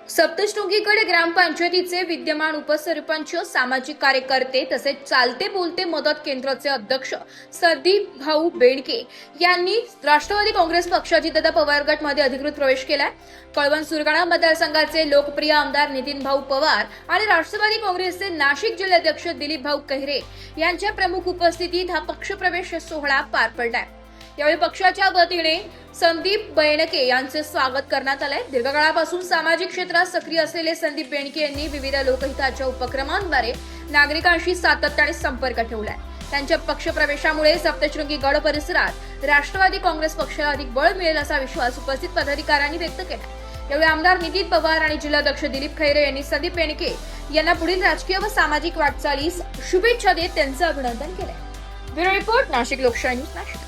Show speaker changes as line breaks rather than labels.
सप्तशृंगीगड ग्रामपंचायतीचे विद्यमान उपसरपंच, सामाजिक कार्यकर्ते तसेच चालते बोलते मदत केंद्राचे अध्यक्ष संदीप भाऊ बेडके यांनी राष्ट्रवादी काँग्रेस पक्ष अजितदादा पवार गटमध्ये अधिकृत प्रवेश केलाय। कळवण सुरगाणा मतदारसंघाचे लोकप्रिय आमदार नितीन भाऊ पवार आणि राष्ट्रवादी काँग्रेसचे नाशिक जिल्हाध्यक्ष दिलीप भाऊ कैरे यांच्या प्रमुख उपस्थितीत हा पक्षप्रवेश सोहळा पार पडलाय। यावेळी पक्षाच्या वतीने संदीप बेडके यांचे स्वागत करण्यात आले। दीर्घकाळापासून सामाजिक क्षेत्रात सक्रिय असलेले संदीप बेडके यांनी विविध लोकहिताच्या उपक्रमांद्वारे नागरिकांशी सातत्याने संपर्क ठेवलाय। त्यांच्या पक्षप्रवेशामुळे सप्तशृंगी गड परिसरात राष्ट्रवादी काँग्रेस पक्षाला अधिक बळ मिळेल असा विश्वास उपस्थित पदाधिकाऱ्यांनी व्यक्त केला। यावेळी आमदार नितीन पवार आणि जिल्हाध्यक्ष दिलीप खैरे यांनी संदीप बेडके यांना पुढील राजकीय व सामाजिक वाटचालीस शुभेच्छा देत त्यांचे अभिनंदन केले। ब्युरो रिपोर्ट, नाशिक लोकशाही न्यूज, नाशिक।